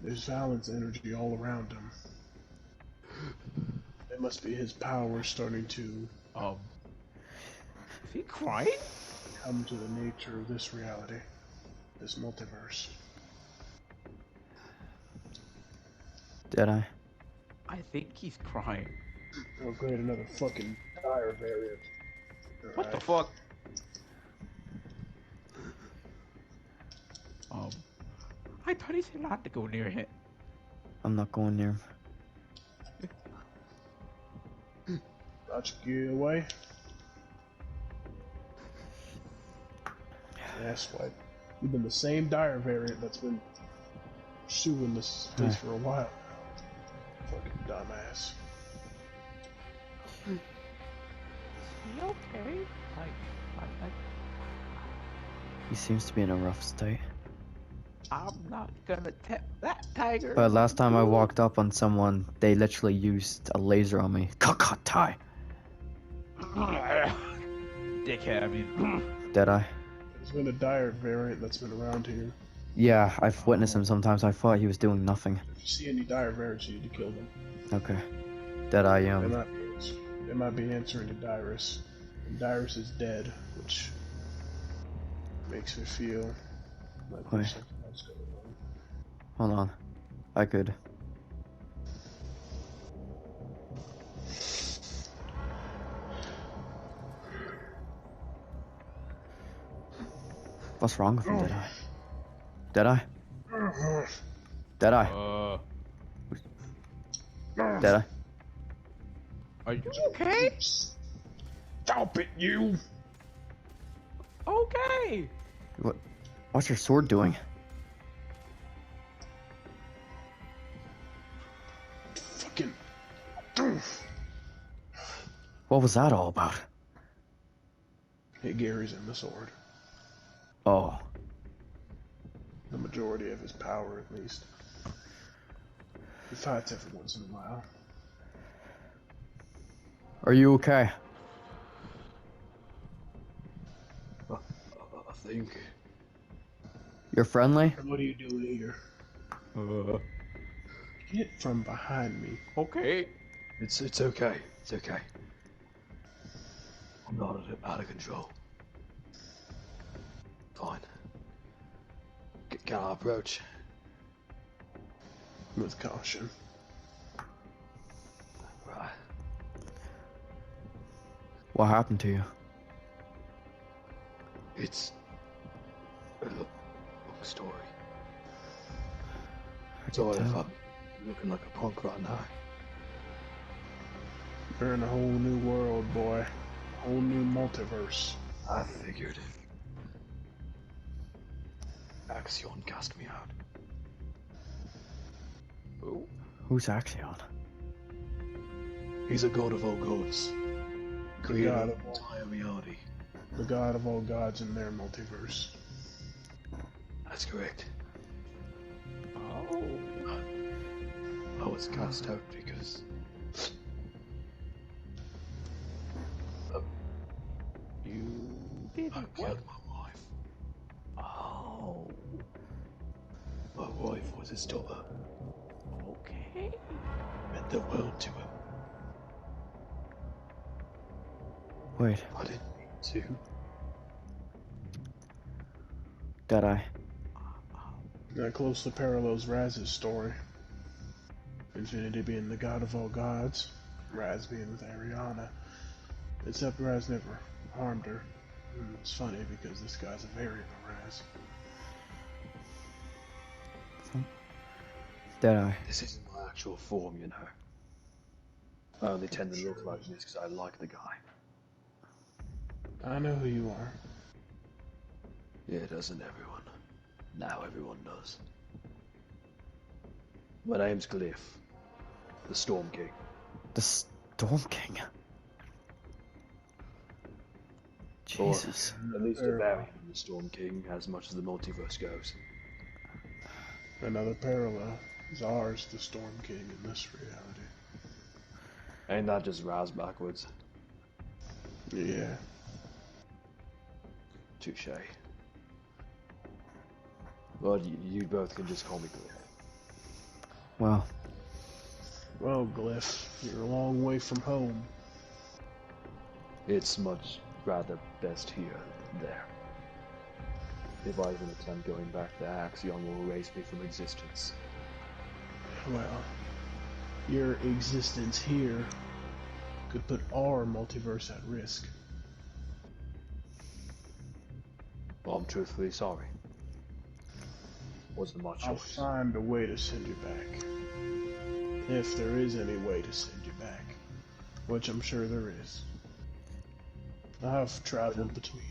There's Valen's energy all around him. It must be his power starting to Is he crying? come to the nature of this reality, this multiverse. Did I? I think he's crying. Oh great, another fucking dire variant. What the fuck? I thought he said not to go near it. I'm not going near him. About to get away. Ass wipe. You've been the same dire variant that's been pursuing this place for a while now. Fucking dumbass. Is he okay? Like, He seems to be in a rough state. I'm not gonna tap that tiger. But last time I walked up on someone, they literally used a laser on me. Tie. Dickhead, I mean. Did I? There's been a dire variant that's been around here. Yeah, I've witnessed him sometimes. I thought he was doing nothing. If you see any dire variants, you need to kill them. Okay. Did I, They might be answering to Dyrus. And Dyrus is dead, which makes me feel like there's something else going on. Hold on. I could. What's wrong with him, Did I? Did I? Did I? Did I? Are you okay? Stop it, you! Okay. What's your sword doing? Fucking... What was that all about? Hey, Gary's in the sword. Oh. The majority of his power, at least. He fights every once in a while. Are you okay? I think. You're friendly? What are you doing here? Get from behind me. Okay. It's okay. It's okay. I'm not out of control. Fine. Can I approach? With caution. Right. What happened to you? It's a long story. Sorry if I'm looking like a punk right now. You're in a whole new world, boy. A whole new multiverse. I figured. Axion cast me out. Ooh. Who's Axion? He's a god of all gods. Creator god of of all- entire reality. The god of all gods in their multiverse. That's correct. Oh. I was cast out because You did I what? killed my wife. Oh. My wife was his daughter. Okay. Meant the world to him. Wait, I didn't mean to. did I? That closely parallels Raz's story. Infinity being the god of all gods, Raz being with Ariana. Except Raz never harmed her. And it's funny because this guy's a variant of Raz. Did I? This isn't my actual form, you know. I only tend to look like this because I like the guy. I know who you are. Yeah, doesn't everyone? Now everyone does. My name's Glyph, the Storm King. The Storm King? Jesus. At least a variant of the Storm King, as much as the multiverse goes. Another parallel is ours, the Storm King, in this reality. Ain't that just Raz backwards? Yeah. Touche. Well, you both can just call me Glyph. Well, Well, Glyph, you're a long way from home. It's much rather best here than there. If I even attempt going back, the Axion will erase me from existence. Well, your existence here could put our multiverse at risk. Well, I'm truthfully sorry. Wasn't my I'll choice. find a way to send you back. If there is any way to send you back, which I'm sure there is. I have traveled between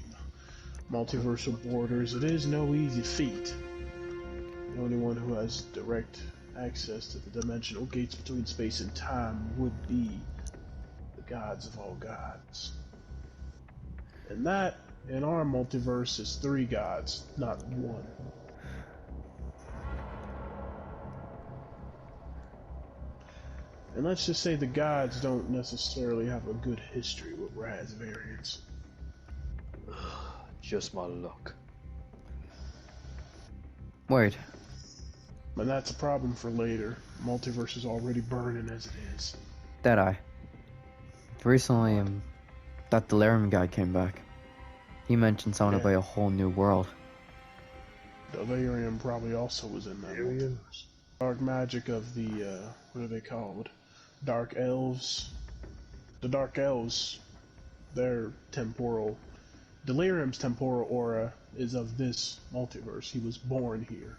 multiversal borders. It is no easy feat. The only one who has direct access to the dimensional gates between space and time would be the gods of all gods. And that, in our multiverse, is 3 gods, not 1. And let's just say the gods don't necessarily have a good history with Raz variants. Just my luck. wait. And that's a problem for later. Multiverse is already burning as it is. Deadeye. Recently, that Delirium guy came back. He mentioned something about a whole new world. Delirium probably also was in that multiverse. Dark magic of the, what are they called? Dark elves. The Dark elves, their temporal... Delirium's temporal aura is of this multiverse. He was born here.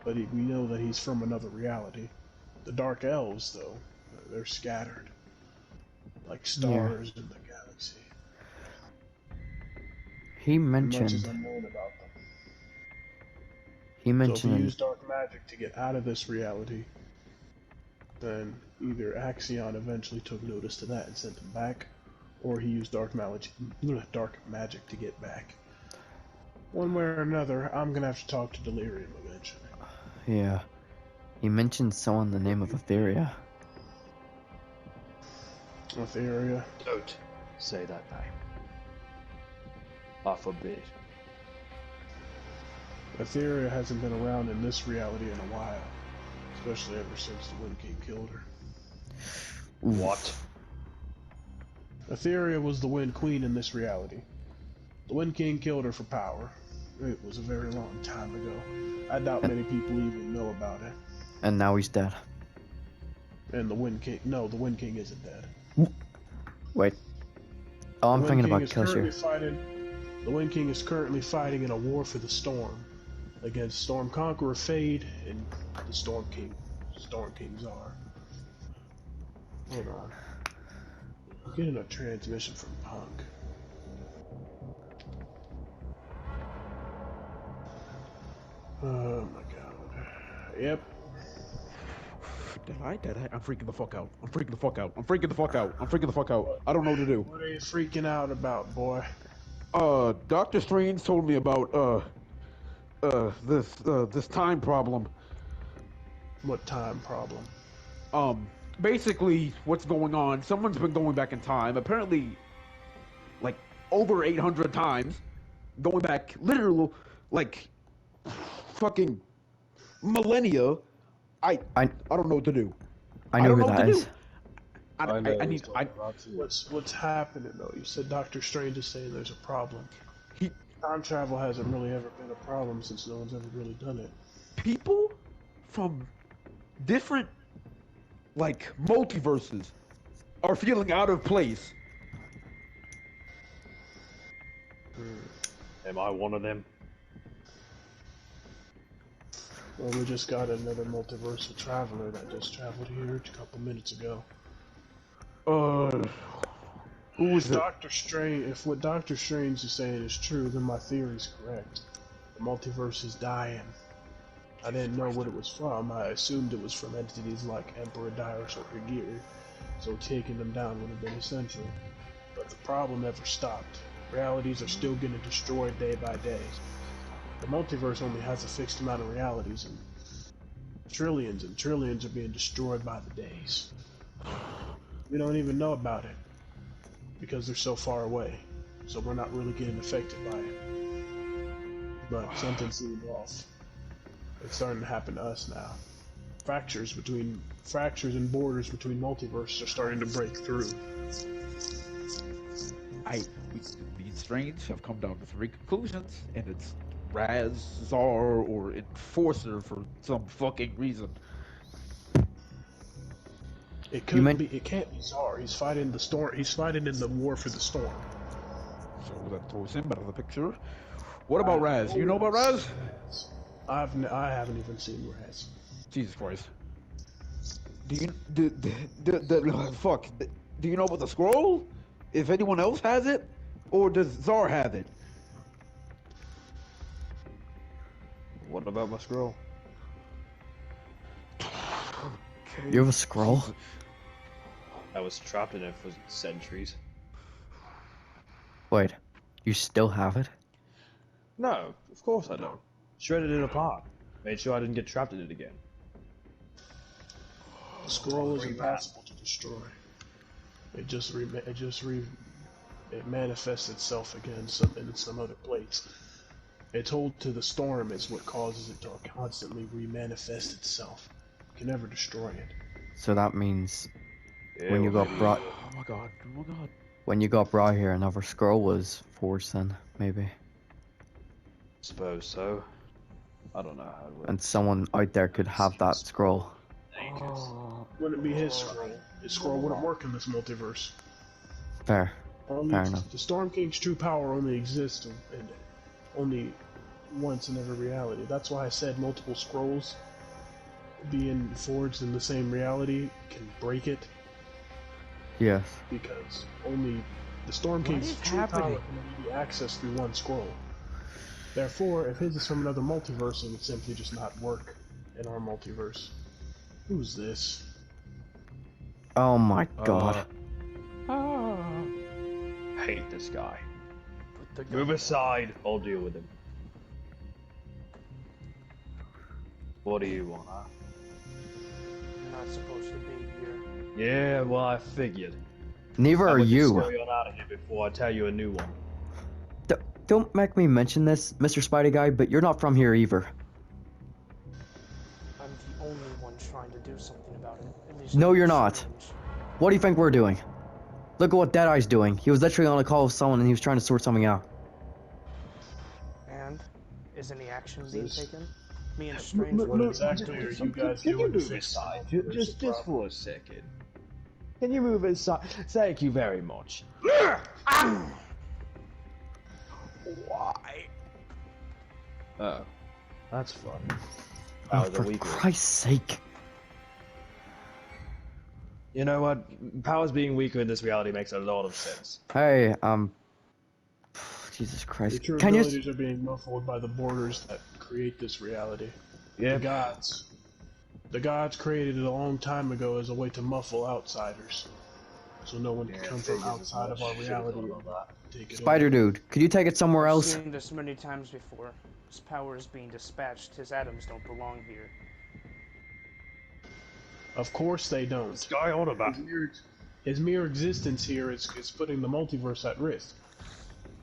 But we know that he's from another reality. The Dark elves, though, they're scattered. Like stars in the galaxy. He Much is mentioned. unknown about them. He So if mentioned. you use dark magic to get out of this reality, then either Axion eventually took notice to that and sent him back, or he used dark magic to get back. One way or another, I'm gonna have to talk to Delirium eventually. Yeah. He mentioned someone the name of Etheria. Etheria. Don't say that name. I forbid. Etheria hasn't been around in this reality in a while, especially ever since the Wind King killed her. What? Etheria was the Wind Queen in this reality. The Wind King killed her for power. It was a very long time ago. I doubt many people even know about it. And now he's dead. And the Wind King... No, the Wind King isn't dead. Wait. Oh, I'm The thinking Wind King about is Killshare. currently The Wind King is currently fighting in a war for the Storm against Storm Conqueror Fade and the Storm King. Storm King Czar. Hold on. I'm getting a transmission from Punk. Oh my god. Yep. Deadeye, I'm freaking the fuck out. I'm freaking the fuck out. I'm freaking the fuck out. I'm freaking the fuck out. I don't know what to do. What are you freaking out about, boy? Dr. Strange told me about, this time problem. What time problem? Basically, what's going on, someone's been going back in time, apparently, like, over 800 times, going back, literal, like, fucking millennia. I don't know what to do. I know who that is. I need. What's happening though? You said Doctor Strange is saying there's a problem. He, Time travel hasn't really ever been a problem since no one's ever really done it. people from different, like, multiverses are feeling out of place. Am I one of them? Well, we just got another multiversal traveler that just traveled here a couple minutes ago. Who is it? Doctor Strange? If what Doctor Strange is saying is true, then my theory is correct. The multiverse is dying. I didn't know what it was from. I assumed it was from entities like Emperor Darius or Hagir, so taking them down would have been essential. But the problem never stopped. Realities are still getting destroyed day by day. The multiverse only has a fixed amount of realities, and trillions are being destroyed by the days. We don't even know about it, because they're so far away, so we're not really getting affected by it. But something seemed off. It's starting to happen to us now. fractures and borders between multiverses are starting to break through. The Strange have come down to 3 conclusions, and it's Raz, Czar, or Enforcer for some fucking reason. It couldn't be. It can't be Czar. He's fighting the storm. He's fighting in the war for the storm. So that throws him out of the picture. What about Raz? You know about Raz? I haven't even seen Raz. Jesus Christ. Do you fuck? Do you know about the scroll? If anyone else has it, or does Czar have it? What about my scroll? You have a scroll? I was trapped in it for centuries. Wait, you still have it? No, of course I don't. Shredded it apart. Made sure I didn't get trapped in it again. The scroll is impossible to destroy. It manifests itself again in some other place. It's hold to the storm is what causes it to constantly remanifest itself. You can never destroy it. So that means when you got brought, Oh my god! Oh my god! when you got brought here, another scroll was forged. Then maybe, Suppose so. I don't know how it works. and someone out there could have that scroll. Wouldn't be his scroll. His scroll wouldn't work in this multiverse. Fair enough. The Storm King's true power only exists only once in every reality. That's why I said multiple scrolls being forged in the same reality can break it. Yes. Because only the Storm King's true power can only be accessed through one scroll. Therefore, if his is from another multiverse, it would simply just not work in our multiverse. Who's this? Oh my god. Hate this guy. Move aside, I'll deal with him. What do you want, huh? You're not supposed to be here. Yeah, well, I figured. Neither are you. Scurry on out of here before I tell you a new one. Don't make me mention this, Mr. Spidey Guy, but you're not from here either. I'm the only one trying to do something about it. At least No, you're it's not. strange. What do you think we're doing? Look at what Deadeye's doing. He was literally on a call with someone and he was trying to sort something out. And is any action being taken? Me and Look, Strange. what exactly are you guys Can you doing to move fix aside? the Just problem? for a second. Can you move aside? Thank you very much. Why? Oh, that's fun. Oh, That was a for weak one. Christ's sake. You know what? Powers being weaker in this reality makes a lot of sense. Hey, Jesus Your Christ. true Can you... abilities are being muffled by the borders that create this reality. Yeah. The gods. The gods created it a long time ago as a way to muffle outsiders. So no one can come from outside of our reality and take it Spider over. Dude, could you take it somewhere I've else? seen this many times before. His power is being dispatched. His atoms don't belong here. Of course they don't. This guy on about. His mere existence here is putting the multiverse at risk.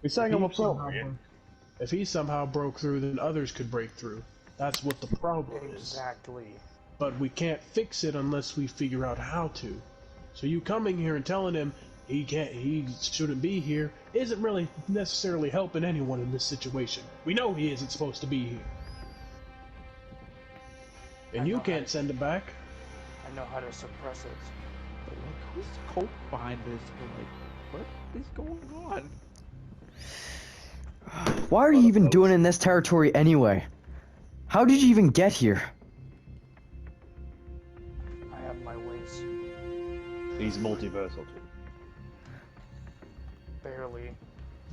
You're saying I'm a If he somehow pro. broke- If he somehow broke through, then others could break through. That's what the problem is. Exactly. But we can't fix it unless we figure out how to. So you coming here and telling him he shouldn't be here isn't really necessarily helping anyone in this situation. We know he isn't supposed to be here. And you can't send him back. I know how to suppress it. But like, who's the cult behind this? But like, what is going on? Why are you even doing in this territory anyway? How did you even get here? I have my ways. He's multiversal too. Barely.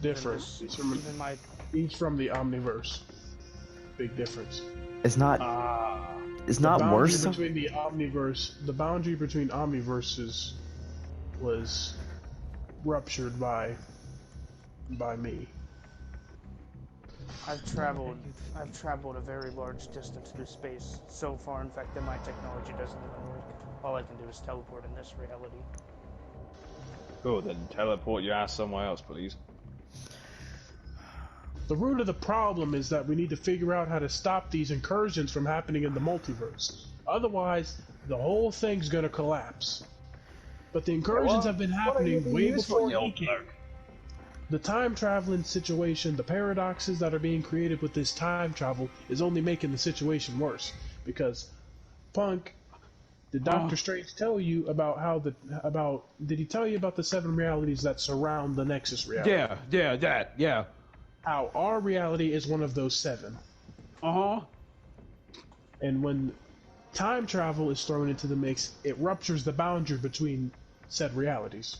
Different. Even my Each from the Omniverse. Big difference. It's not... it's not The boundary worse? between the boundary between omniverses was ruptured by me. I've traveled a very large distance through space. So far, in fact, that my technology doesn't even work. All I can do is teleport in this reality. Cool, then teleport your ass somewhere else, please. The root of the problem is that we need to figure out how to stop these incursions from happening in the multiverse. Otherwise, the whole thing's gonna collapse. But the incursions have been happening way before he came. The time traveling situation, the paradoxes that are being created with this time travel, is only making the situation worse. Because, Punk, did Doctor Strange tell you about how did he tell you about the 7 realities that surround the Nexus reality? Yeah. How our reality is one of those 7. And when time travel is thrown into the mix, it ruptures the boundary between said realities.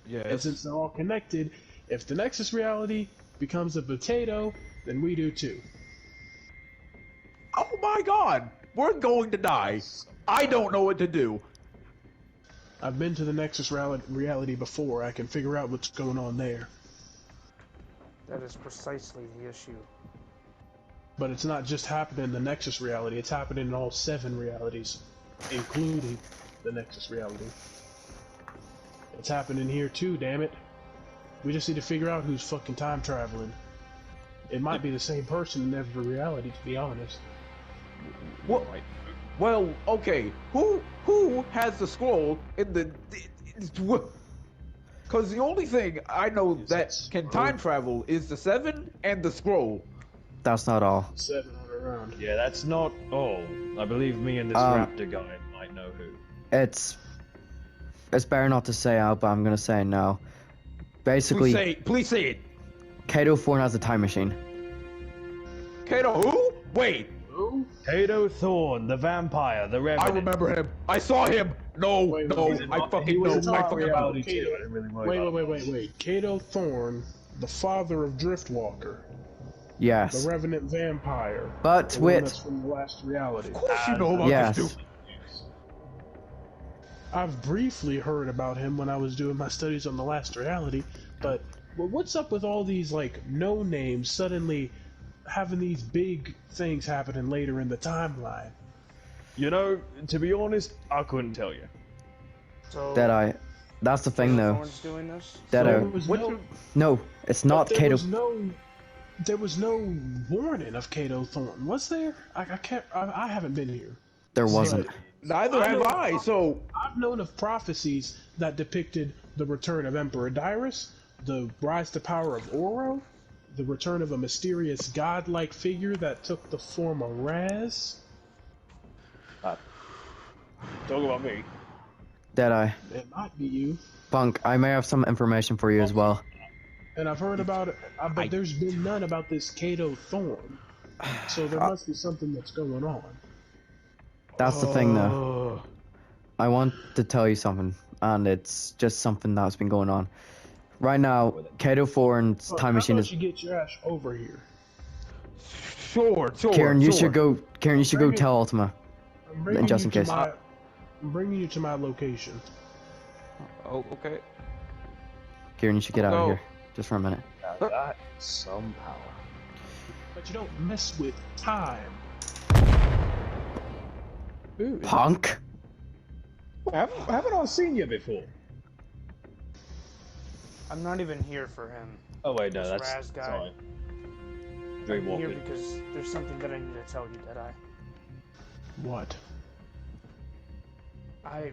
Yes. And since they're all connected, if the Nexus reality becomes a potato, then we do too. Oh my god! We're going to die. I don't know what to do. I've been to the Nexus reality before. I can figure out what's going on there. That is precisely the issue. But it's not just happening in the Nexus reality, it's happening in all 7 realities, including the Nexus reality. It's happening here too, damn it. We just need to figure out who's fucking time traveling. It might be the same person in every reality, to be honest. What? Well, okay. Who has the scroll in the? Because the only thing I know that can time travel is the 7 and the scroll. That's not all. 7 on around. Yeah, that's not all. I believe me and this Raptor guy might know who. It's better not to say out, but I'm gonna say it now. Basically, Please say it. Kato Thorne has a time machine. Kato who? Wait. Who? Kato Thorne, the vampire, the revenant. I remember him. I saw him. No, Wait, I fucking know. I fucking know. Wait. Kato Thorne, the father of Driftwalker. Yes. The Revenant Vampire. But the one with that's from the last reality. Of course you know about yes. this dude. I've briefly heard about him when I was doing my studies on the last reality, but what's up with all these, like, no-names suddenly having these big things happening later in the timeline? You know, to be honest, I couldn't tell you. So Deadeye. That's the thing, though. Thorne's doing this? Deadeye. No, it's not Kato. There was no warning of Kato Thorne, was there? I haven't been here. There wasn't. Neither have I. So I've known of prophecies that depicted the return of Emperor Dyrus, the rise to power of Oro, the return of a mysterious godlike figure that took the form of Raz. Talk about me. Deadeye. It might be you. Punk, I may have some information for you as well. And I've heard about it, but there's been none about this Kato Thorne. So there must be something that's going on. That's the thing, though. I want to tell you something, and it's just something that's been going on. Right now, Kato Thorne's time machine is. You get your ass over here. Sure. Karen, you should go. Karen, you should go tell Ultima. Just in case. I'm bringing you to my location. Oh, okay. Karen, you should get out of here. Just for a minute. Now that is some power. But you don't mess with time. Punk? Haven't I seen you before? I'm not even here for him. Oh wait, no, This that's Raz guy. sorry. I'm here Dreamwalker. because there's something that I need to tell you, Deadeye. What? I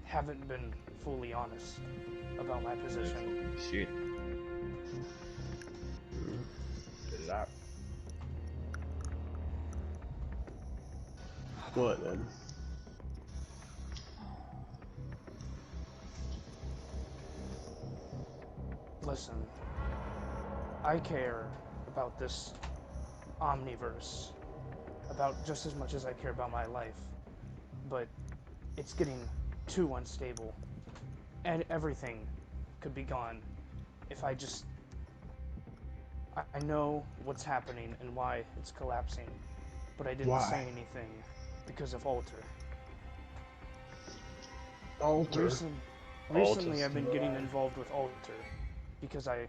haven't been fully honest about my position. Shit. Get it out. What then? Listen, I care about this omniverse about just as much as I care about my life, but it's getting too unstable, and everything could be gone if I just... I know what's happening and why it's collapsing, but I didn't say anything because of Alter. Alter? Recently I've been getting involved with Alter because I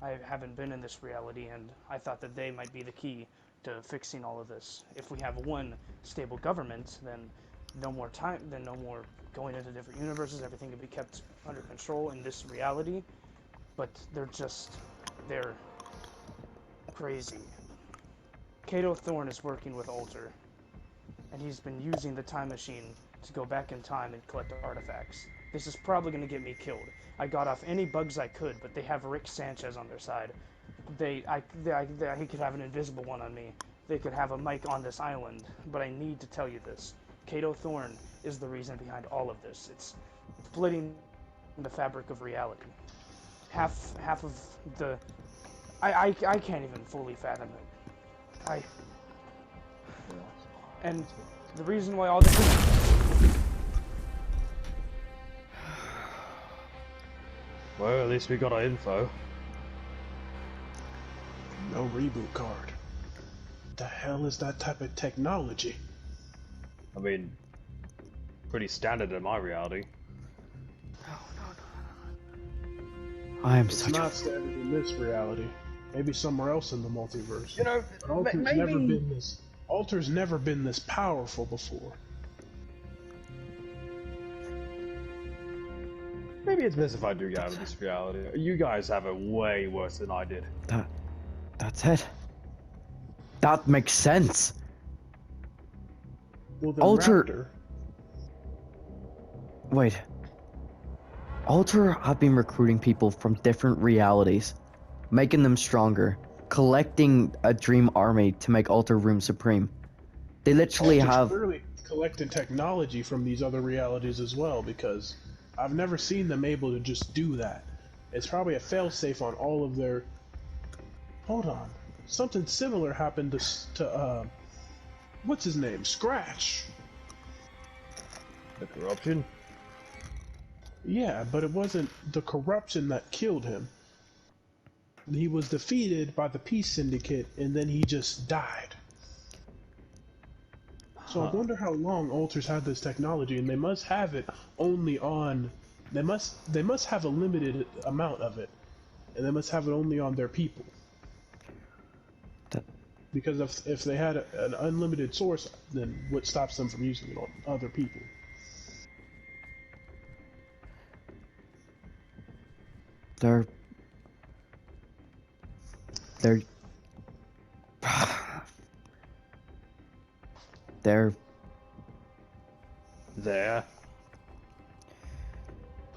haven't been in this reality, and I thought that they might be the key to fixing all of this. If we have one stable government, then no more time, then no more going into different universes, everything can be kept under control in this reality. But they're crazy. Cato Thorne is working with Alter, and he's been using the time machine to go back in time and collect artifacts. This is probably going to get me killed. I got off any bugs I could, but they have Rick Sanchez on their side. He could have an invisible one on me. They could have a mic on this island, but I need to tell you this. Cato Thorne is the reason behind all of this. It's splitting the fabric of reality. Half of the... I can't even fully fathom it. And the reason why all this... Well, at least we got our info. No reboot card. The hell is that type of technology? I mean, pretty standard in my reality. I am It's such not a... standard in this reality. Maybe somewhere else in the multiverse. You know, But Alter's maybe... never been this. Alter's never been this powerful before. Maybe it's best if I do get out of this reality. You guys have it way worse than I did. That's it. That makes sense. Well, then Alter- Raptor. Wait. Alter have been recruiting people from different realities, making them stronger, collecting a dream army to make Alter Room supreme. They literally Alter's have... clearly collecting technology from these other realities as well, because I've never seen them able to just do that. It's probably a failsafe on all of their... Hold on. Something similar happened to what's his name? Scratch. The corruption? Yeah, but it wasn't the corruption that killed him. He was defeated by the Peace Syndicate, and then he just died. So I wonder how long Alter's had this technology, and they must have it only on... They must have a limited amount of it, and they must have it only on their people. Because if they had an unlimited source, then what stops them from using it on other people? They're There.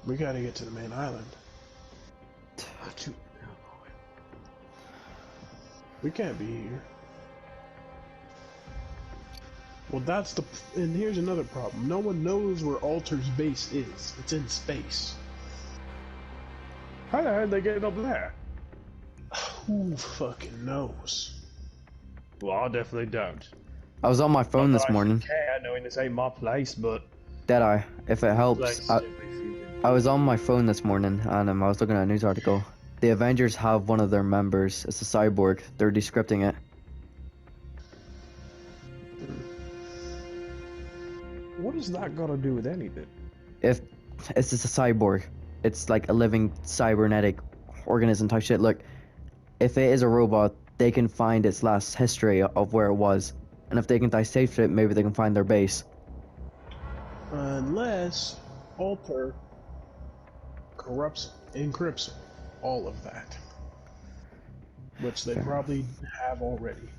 We gotta get to the main island. We can't be here. Well, that's the... And here's another problem. No one knows where Alter's base is. It's in space. How the hell did they get up there? Who fucking knows? Well, I definitely don't. I was on my phone Not this that I morning. care, knowing this ain't my place, but... Deadeye, if it helps. Like, I was on my phone this morning and I was looking at a news article. The Avengers have one of their members. It's a cyborg. They're descripting it. what does that got to do with anything? If it's just a cyborg, it's like a living cybernetic organism type shit. Look, if it is a robot, they can find its last history of where it was, and if they can dissect it, maybe they can find their base. Unless Alter encrypts all of that. Which they probably have already.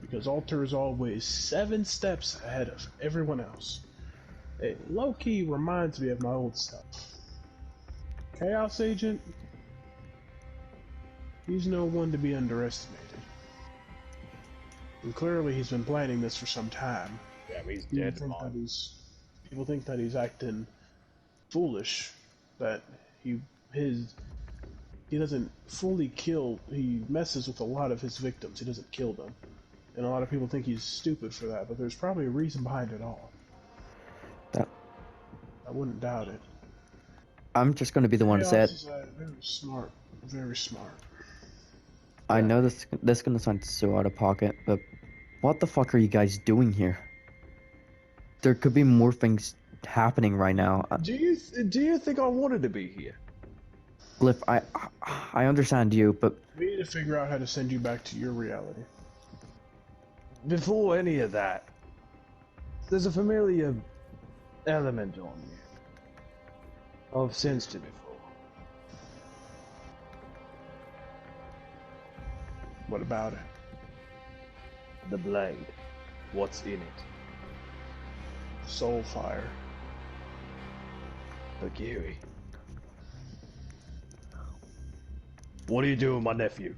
Because Alter is always 7 steps ahead of everyone else. It low-key reminds me of my old stuff. Chaos Agent, he's no one to be underestimated. And clearly he's been planning this for some time. Yeah, he's dead. People think that he's acting foolish, that he doesn't fully kill, he messes with a lot of his victims, he doesn't kill them. And a lot of people think he's stupid for that, but there's probably a reason behind it all. I wouldn't doubt it. I'm just going to be the one to say it. Very smart, very smart. I know this is going to sound so out of pocket, but what the fuck are you guys doing here? There could be more things happening right now. Do you think I wanted to be here? Bliff, I understand you, but We need to figure out how to send you back to your reality. Before any of that, there's a familiar element on you. I've sensed it before. What about it? The blade. What's in it? Soul fire. Bagiri. What are you doing, my nephew?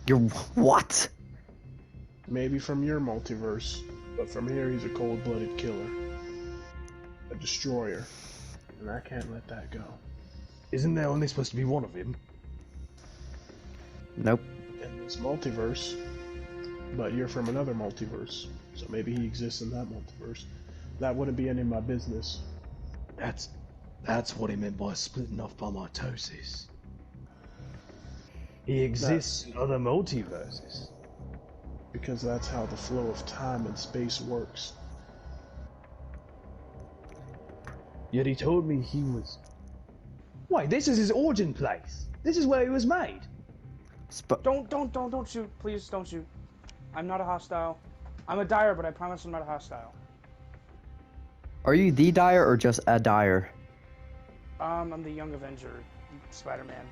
You're what? Maybe from your multiverse, but from here he's a cold-blooded killer. A destroyer. And I can't let that go. Isn't there only supposed to be one of him? Nope. In this multiverse, but you're from another multiverse, so maybe he exists in that multiverse. That wouldn't be any of my business. That's what he meant by splitting off by mitosis. He exists in other multiverses. Because that's how the flow of time and space works. Yet he told me he was... Wait, this is his origin place. This is where he was made. Don't shoot. Please don't shoot. I'm not a hostile. I'm a dyer, but I promise I'm not a hostile. Are you the Dyer or just a Dyer? I'm the Young Avenger, Spider-Man.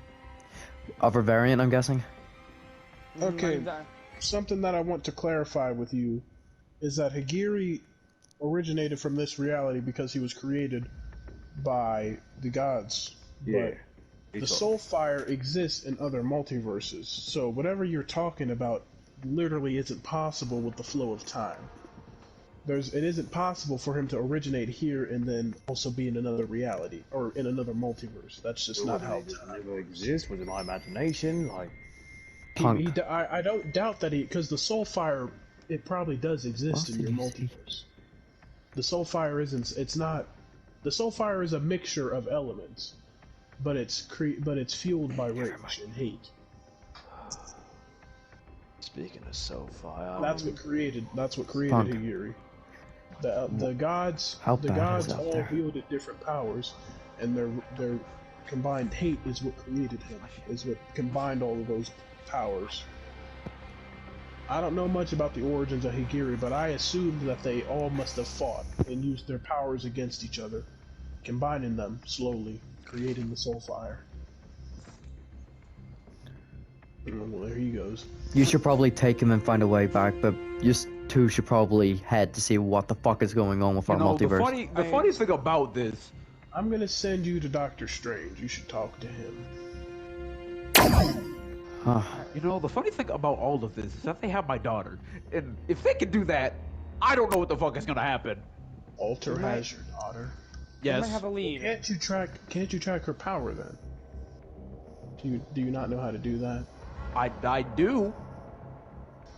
Of a variant, I'm guessing? Okay, something that I want to clarify with you is that Higiri originated from this reality because he was created by the gods. Yeah. But the soul fire exists in other multiverses, so whatever you're talking about literally isn't possible with the flow of time. It isn't possible for him to originate here and then also be in another reality or in another multiverse. That's just not how time never exists. Was it my imagination? Like, Punk. I don't doubt that because the soul fire, it probably does exist in your What did you say? multiverse. The soul fire isn't. It's not. The soul fire is a mixture of elements, but it's fueled by rage and hate. speaking of soul fire, That's what created Punk. Higiri. The gods How the bad gods is out all there? wielded different powers, and their combined hate is what created him. Is what combined all of those powers. I don't know much about the origins of Higiri, but I assumed that they all must have fought and used their powers against each other, combining them slowly, creating the soul fire. Well, there he goes. You should probably take him and find a way back, but you two should probably head to see what the fuck is going on with our multiverse. The funny thing about this, I'm gonna send you to Doctor Strange. You should talk to him. the funny thing about all of this is that they have my daughter, and if they can do that, I don't know what the fuck is gonna happen. Alter has your daughter. You might Yes. have a lead. Can't you track her power then? Do you not know how to do that? I do.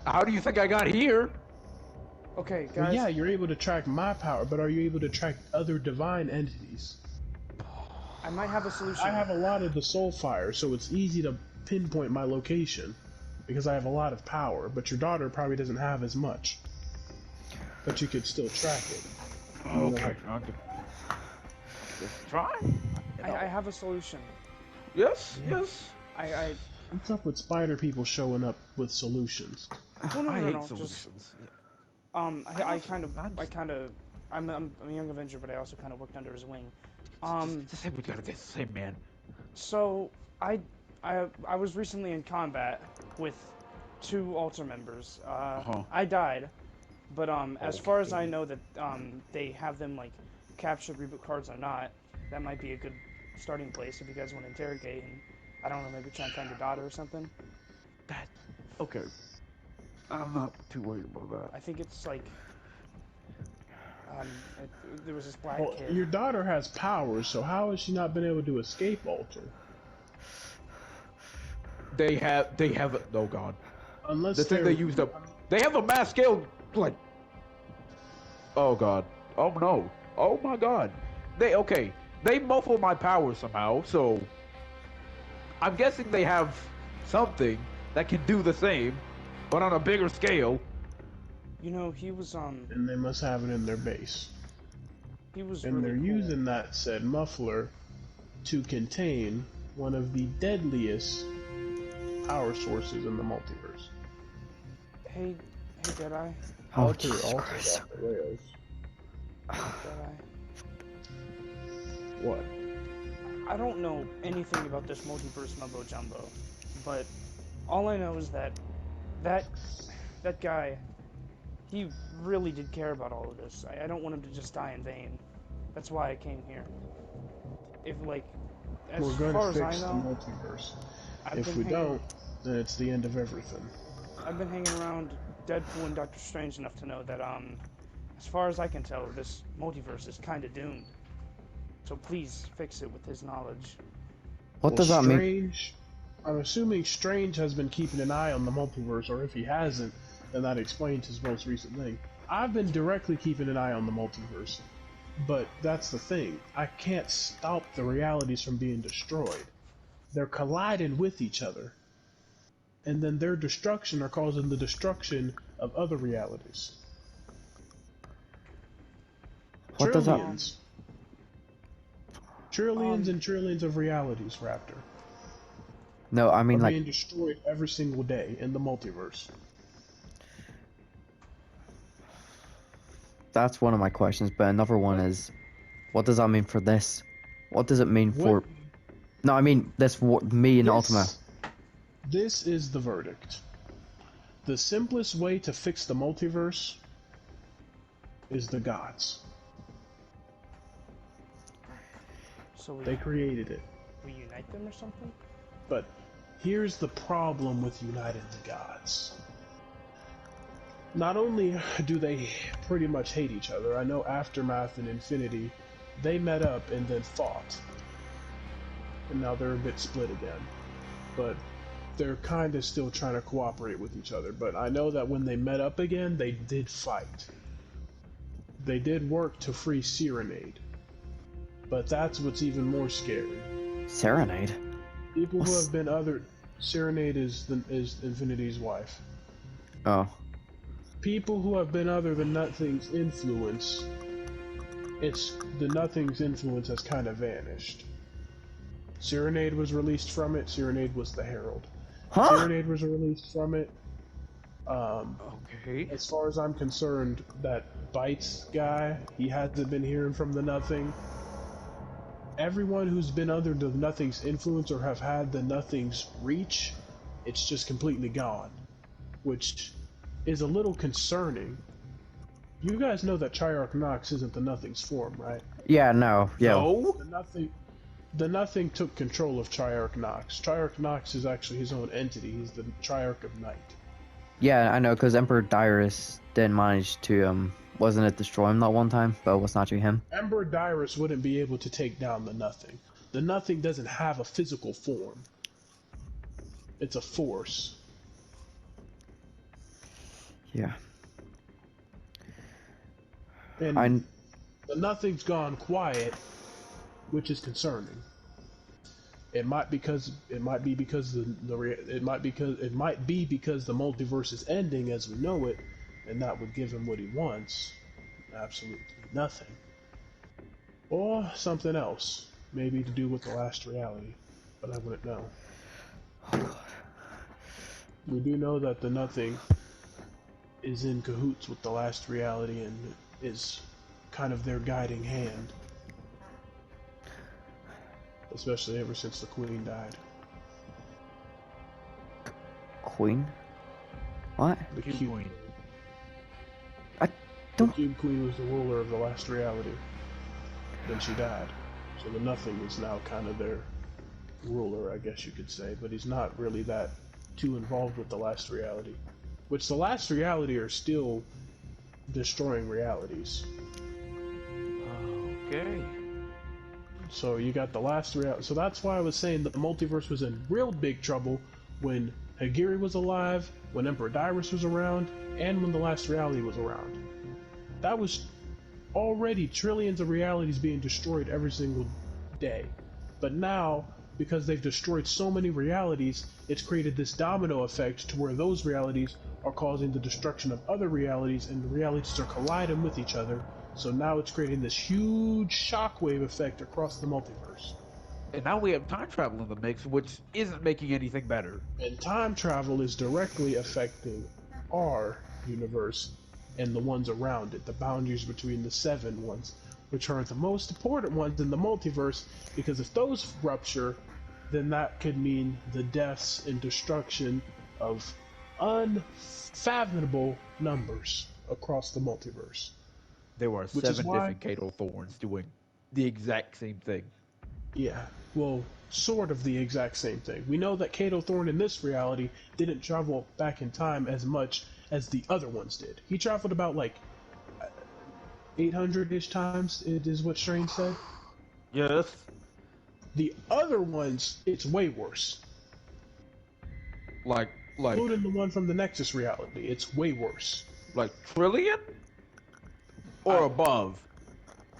How do you think I got here? Okay, Well, guys. yeah, you're able to track my power, but are you able to track other divine entities? I might have a solution. I have a lot of the soul fire, so it's easy to pinpoint my location because I have a lot of power, but your daughter probably doesn't have as much. But you could still track it. Okay. Just try. I have a solution. Yes. What's up with spider people showing up with solutions? No, I no, hate no, just solutions. I'm a Young Avenger, but I also kind of worked under his wing. Just say we gotta get the same man. So I was recently in combat with 2 altar members. I died, but as far as I know that they have them like captured reboot cards or not, that might be a good starting place if you guys want to interrogate and I don't know, maybe try and find your daughter or something. Okay. I'm not too worried about that. I think it's like there was this black Well, kid. your daughter has powers, so how has she not been able to escape Alter? They have. Oh god. Unless The thing they used up. They have a mass scale like. Oh god. Oh no. Oh my god. They muffle my power somehow, so I'm guessing they have something that can do the same, but on a bigger scale. You know, he was And they must have it in their base. he was And really they're cool. using that said muffler to contain one of the deadliest power sources in the multiverse. Hey Jedi. Oh, Jesus Alter Christ. off the rails. Jedi. What? I don't know anything about this multiverse mumbo jumbo, but All I know is that that guy, he really did care about all of this. I don't want him to just die in vain. That's why I came here. If like, as We're going far to as I fix the know, multiverse. I've If been we hanging, don't, then it's the end of everything. I've been hanging around Deadpool and Doctor Strange enough to know that as far as I can tell, this multiverse is kind of doomed. So please fix it with his knowledge. What Well, does that mean? Strange. I'm assuming Strange has been keeping an eye on the multiverse, or if he hasn't, then that explains his most recent thing. I've been directly keeping an eye on the multiverse, but that's the thing. I can't stop the realities from being destroyed. They're colliding with each other, and then their destruction are causing the destruction of other realities. What does that? Trillions. Trillions and trillions of realities, Raptor, No, I mean are like. being destroyed every single day in the multiverse. That's one of my questions, but another one is, what does that mean for this? What does it mean for? What No, I mean this. Me and Ultima. this is the verdict. The simplest way to fix the multiverse is the gods. So They created it. we unite them or something? But here's the problem with uniting the gods. Not only do they pretty much hate each other, I know Aftermath and Infinity, they met up and then fought. And now they're a bit split again. But they're kind of still trying to cooperate with each other. But I know that when they met up again, they did fight. They did work to free Serenade. But that's what's even more scary. Serenade. People who What's- have been other... Serenade is Infinity's wife. Oh. People who have been other than Nothing's influence, the Nothing's influence has kind of vanished. Serenade was released from it. Serenade was the Herald. Huh? Serenade was released from it. Okay. As far as I'm concerned, that Bites guy, he hasn't been hearing from the Nothing. Everyone who's been under the Nothing's influence or have had the Nothing's reach, it's just completely gone. Which is a little concerning. You guys know that Triarch Nox isn't the Nothing's form, right? Yeah. No. Yeah. No. The Nothing took control of Triarch Nox. Triarch Nox is actually his own entity. He's the Triarch of Night. Yeah, I know, because Emperor Dyrus didn't manage to wasn't it destroy him that one time, but it was not actually him. Emperor Dyrus wouldn't be able to take down the Nothing. The Nothing doesn't have a physical form. It's a force. Yeah. And the Nothing's gone quiet, which is concerning. It might be because the multiverse is ending as we know it, and that would give him what he wants. Absolutely nothing. Or something else. Maybe to do with the last reality. But I wouldn't know. We do know that the Nothing is in cahoots with the last reality and is kind of their guiding hand. Especially ever since the Queen died. Queen? What? The Cube Cube Queen. I The don't. Cube Queen was the ruler of the last reality. Then she died. So the Nothing is now kind of their ruler, I guess you could say. But he's not really that too involved with the last reality. Which the last reality are still destroying realities. Okay. So you got the last reality. So that's why I was saying that the multiverse was in real big trouble when Hagiri was alive, when Emperor Dyrus was around, and when the last reality was around. That was already trillions of realities being destroyed every single day. But now, because they've destroyed so many realities, it's created this domino effect to where those realities are causing the destruction of other realities, and the realities are colliding with each other. So now it's creating this huge shockwave effect across the multiverse. And now we have time travel in the mix, which isn't making anything better. And time travel is directly affecting our universe and the ones around it, the boundaries between the 7 ones, which are the most important ones in the multiverse, because if those rupture, then that could mean the deaths and destruction of unfathomable numbers across the multiverse. There were Which is 7 why, different Kato Thorns doing the exact same thing. yeah, well, sort of the exact same thing. We know that Kato Thorne in this reality didn't travel back in time as much as the other ones did. He traveled about like 800-ish times, it is what Strange said. Yes. The other ones, it's way worse. Like, Including the one from the Nexus reality, it's way worse. like trillion? Or above?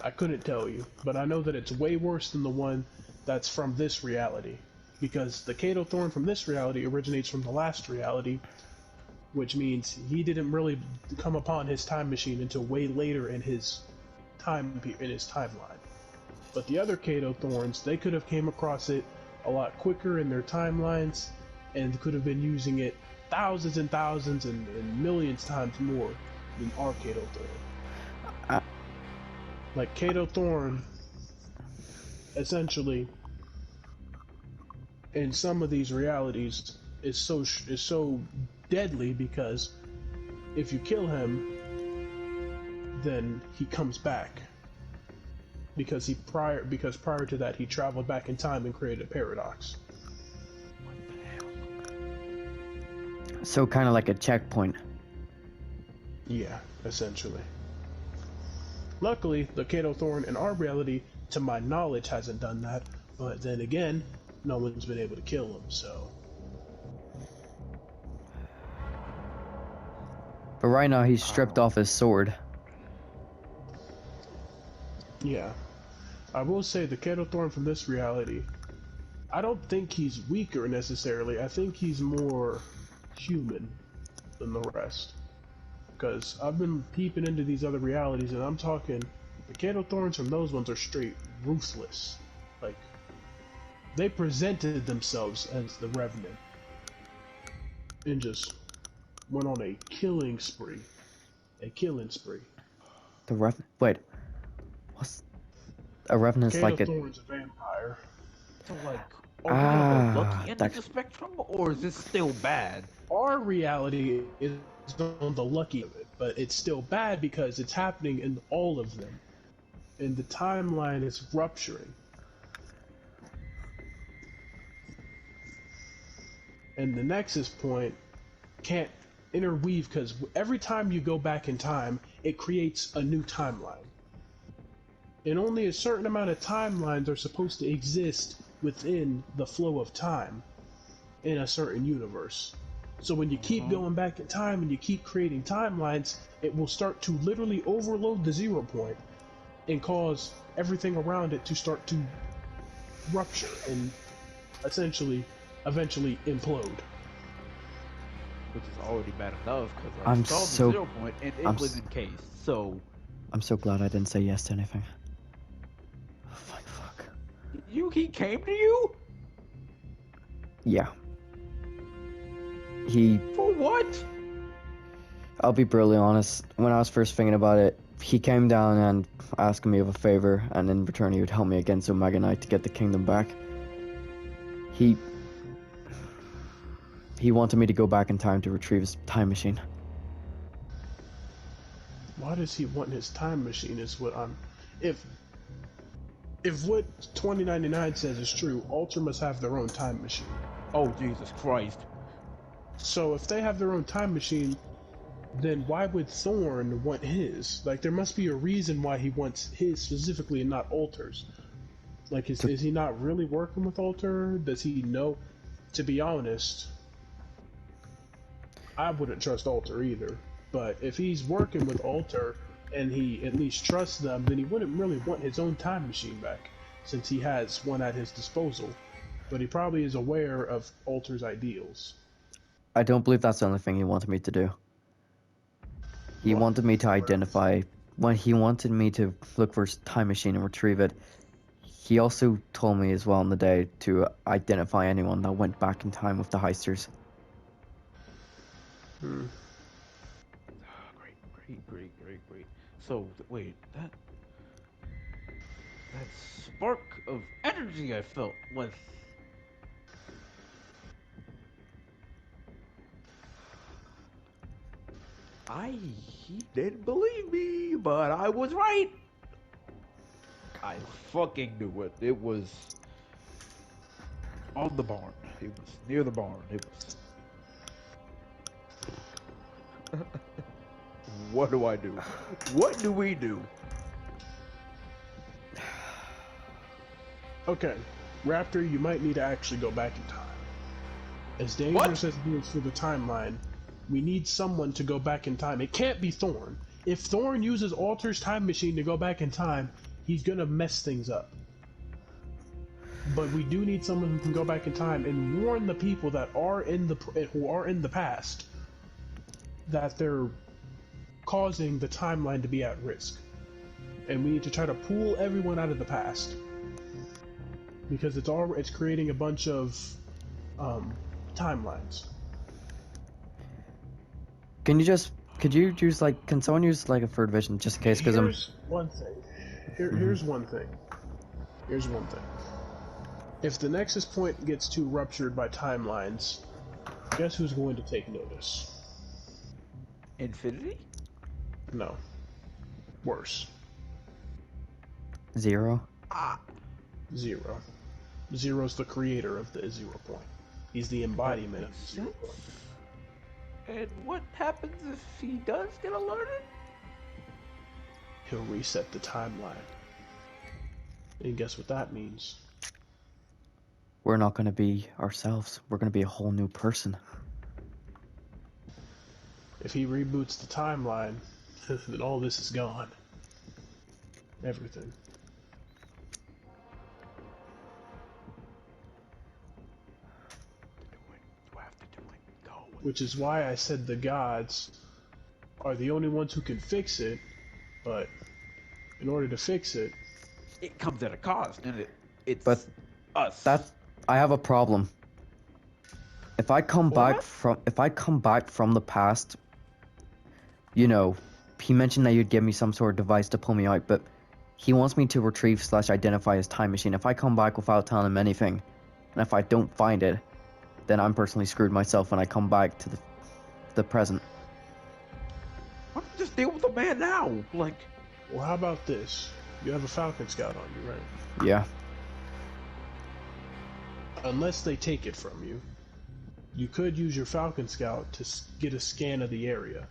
I couldn't tell you, but I know that it's way worse than the one that's from this reality. Because the Kato Thorn from this reality originates from the last reality, which means he didn't really come upon his time machine until way later in his timeline. But the other Kato Thorns, they could have came across it a lot quicker in their timelines, and could have been using it thousands and thousands and millions times more than our Kato Thorn. Like Kato Thorn, essentially, in some of these realities, is so deadly because if you kill him, then he comes back. Because prior to that he traveled back in time and created a paradox. So kind of like a checkpoint. Yeah, essentially. Luckily, the Kato Thorn in our reality, to my knowledge, hasn't done that. But then again, no one's been able to kill him, so. But right now he's stripped off his sword. Yeah. I will say the Kato Thorn from this reality, I don't think he's weaker necessarily. I think he's more human than the rest. Because I've been peeping into these other realities, and I'm talking, the Kato Thorns from those ones are straight ruthless. Like, they presented themselves as the Revenant, and just went on a killing spree. A killing spree. The Wait. What's... A Revenant's Kato like a... Thorn's a vampire. So, like, are we on the lucky end of that's... the spectrum, or is this still bad? Our reality is on the lucky of it, but it's still bad because it's happening in all of them. And the timeline is rupturing. And the Nexus point can't interweave because every time you go back in time, it creates a new timeline. And only a certain amount of timelines are supposed to exist within the flow of time in a certain universe. So when you keep going back in time and you keep creating timelines, it will start to literally overload the 0 point and cause everything around it to start to rupture and eventually implode. Which is already bad enough, because I I'm saw so... the 0 point and it was encased, so... I'm so glad I didn't say yes to anything. Fuck. He came to you? Yeah. He... For what? I'll be brutally honest, when I was first thinking about it, he came down and asked me of a favor, and in return he would help me against Omega Knight to get the kingdom back. He wanted me to go back in time to retrieve his time machine. Why does he want his time machine is what I'm... If what 2099 says is true, Ultra must have their own time machine. Oh, Jesus Christ. So if they have their own time machine, then why would Thorn want his? Like, there must be a reason why he wants his specifically and not Ultra's. Like, is he not really working with Ultra? Does he know? To be honest, I wouldn't trust Ultra either. But if he's working with Ultra and he at least trusts them, then he wouldn't really want his own time machine back, since he has one at his disposal. But he probably is aware of Ultra's ideals. I don't believe that's the only thing he wanted me to do. He Well, wanted me to identify... When he wanted me to look for his time machine and retrieve it, he also told me as well on the day to identify anyone that went back in time with the heisters. Great. So, wait, that spark of energy I felt was... He didn't believe me, but I was right. I fucking knew it. It was on the barn. It was near the barn. It was. What do I do? What do we do? Okay, Raptor, you might need to actually go back in time. As dangerous as it is for the timeline, we need someone to go back in time. It can't be Thorn. If Thorn uses Alter's time machine to go back in time, he's gonna mess things up. But we do need someone who can go back in time and warn the people that are who are in the past that they're causing the timeline to be at risk. And we need to try to pull everyone out of the past. Because it's creating a bunch of timelines. Could you use like, can someone use like a third vision just in case? Because Here's one thing. Here's one thing. Here's one thing. If the Nexus point gets too ruptured by timelines, guess who's going to take notice? Infinity? No. Worse. Zero. Zero. Zero's the creator of the 0 point. He's the embodiment of the 0 point. And what happens if he does get alerted? He'll reset the timeline. And guess what that means? We're not gonna be ourselves. We're gonna be a whole new person. If he reboots the timeline, then all this is gone. Everything. Do I have to do it? Go. Which is why I said the gods are the only ones who can fix it, but in order to fix it, It comes at a cost, and it's But us. I have a problem. If I come back from the past, you know, he mentioned that you'd give me some sort of device to pull me out, but he wants me to retrieve / identify his time machine. If I come back without telling him anything, and if I don't find it, then I'm personally screwed myself when I come back to the present. Why don't you just deal with the man now? Like, well, how about this? You have a Falcon Scout on you, right? Yeah. Unless they take it from you, you could use your Falcon Scout to get a scan of the area,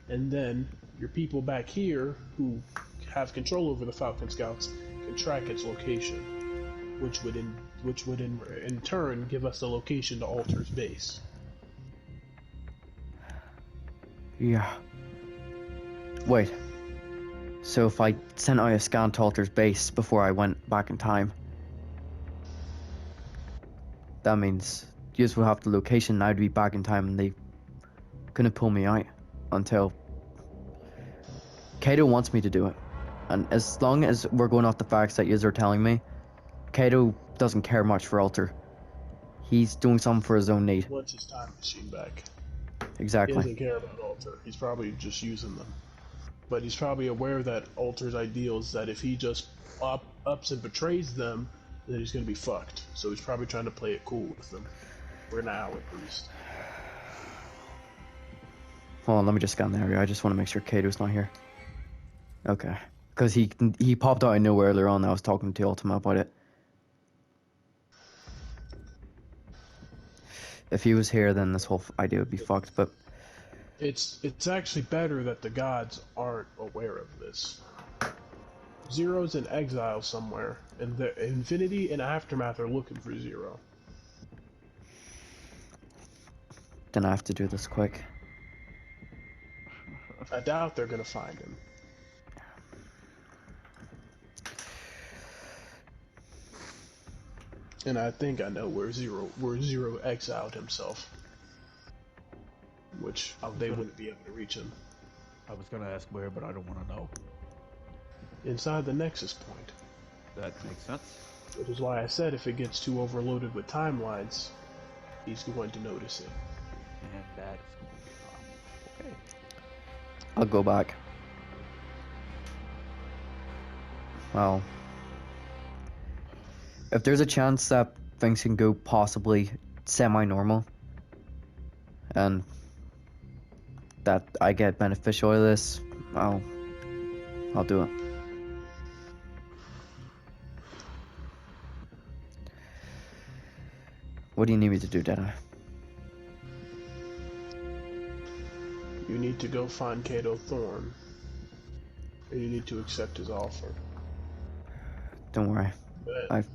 and then your people back here who have control over the Falcon Scouts can track its location, which would in turn give us the location to Alter's base. Yeah. Wait. So if I sent out a scan to Alter's base before I went back in time, that means you just will have the location now to be back in time, and they couldn't pull me out until Kato wants me to do it. And as long as we're going off the facts that yous are telling me, Kato doesn't care much for Alter. He's doing something for his own need. What's his time machine back? He Exactly. doesn't care about Alter. He's probably just using them. But he's probably aware that Alter's ideals, that if he just ups and betrays them, then he's going to be fucked. So he's probably trying to play it cool with them. For now, at least. Hold on, let me just scan the area. I just want to make sure Kato's not here. Okay. Because he popped out of nowhere earlier on. I was talking to Ultima about it. If he was here, then this whole idea would be fucked, but... It's actually better that the gods aren't aware of this. Zero's in exile somewhere, and the Infinity and Aftermath are looking for Zero. Then I have to do this quick. I doubt they're gonna find him. And I think I know where Zero exiled himself. Which they wouldn't be able to reach him. I was gonna ask where, but I don't want to know. Inside the Nexus point. That makes sense. Which is why I said if it gets too overloaded with timelines, he's going to notice it. And that is going to be a problem. Okay. I'll go back. Well... If there's a chance that things can go possibly semi-normal, and that I get beneficial out of this, I'll do it. What do you need me to do, Deadeye? You need to go find Cato Thorn. And you need to accept his offer. Don't worry. But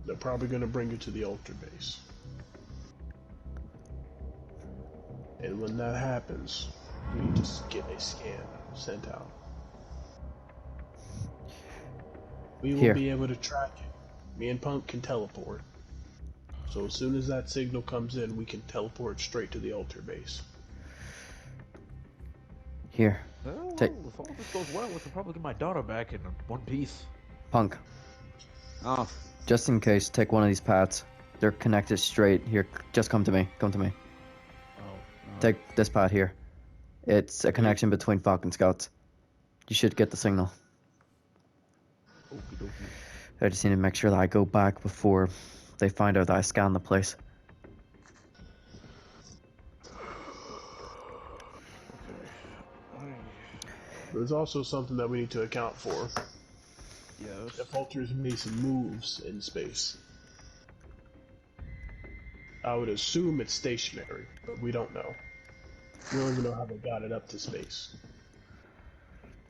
they're probably going to bring you to the altar base. And when that happens, you need to get a scan sent out. We will be able to track it. Me and Punk can teleport. So as soon as that signal comes in, we can teleport straight to the altar base. Here. Well, Take. if all this goes well, we can probably get my daughter back in one piece. Punk. Ah, Just in case, take one of these paths. They're connected straight. Here, just come to me. Come to me. Take this path here. It's a connection between Falcon Scouts. You should get the signal. okie dokie. I just need to make sure that I go back before they find out that I scanned the place. There's also something that we need to account for. Yes. If Ultra's Mason moves in space, I would assume it's stationary, but we don't know. We don't even know how they got it up to space.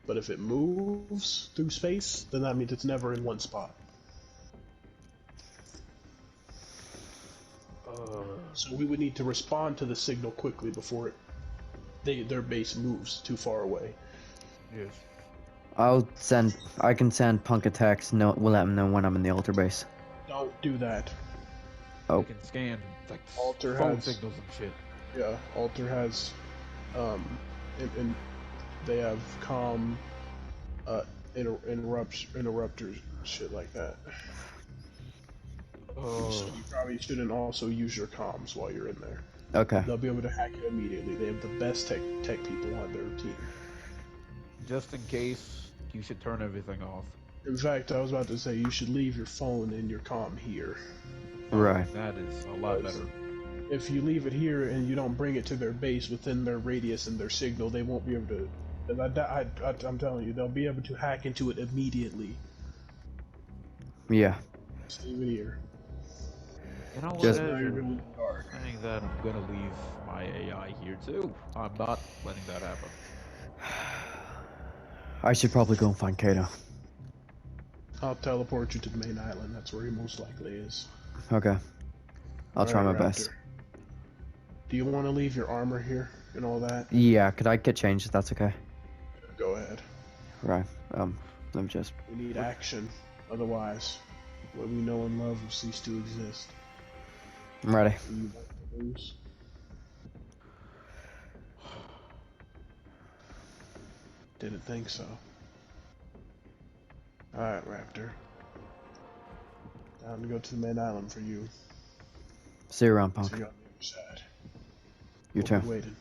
But if it moves through space, then that means it's never in one spot. So we would need to respond to the signal quickly before their base moves too far away. Yes. I can send Punk a text. No, we'll let him know when I'm in the altar base. Don't do that. Oh. They can scan like Alter phone has- signals and shit. Yeah, Alter has, and they have comm, interrupters, shit like that. So you probably shouldn't also use your comms while you're in there. Okay. They'll be able to hack it immediately. They have the best tech people on their team. Just in case, you should turn everything off. In fact, I was about to say you should leave your phone and your comm here. Right. That is a lot better. If you leave it here and you don't bring it to their base within their radius and their signal, they won't be able to. I'm telling you, they'll be able to hack into it immediately. Yeah. Just leave it here. You know what? Just- Now As you're you're going dark. saying that, I'm gonna leave my AI here too. I'm not letting that happen. I should probably go and find Kato. I'll teleport you to the main island. That's where he most likely is. Okay. I'll try my Alright, best. Raptor. Do you want to leave your armor here and all that? Yeah, could I get changed if that's okay? Go ahead. Right. Let me just. We need action. Otherwise, what we know and love will cease to exist. I'm ready. Do you want to lose? Didn't think so. Alright, Raptor. Time to go to the main island for you. See you around, Punk. See you on the other side. You We'll too. be waiting.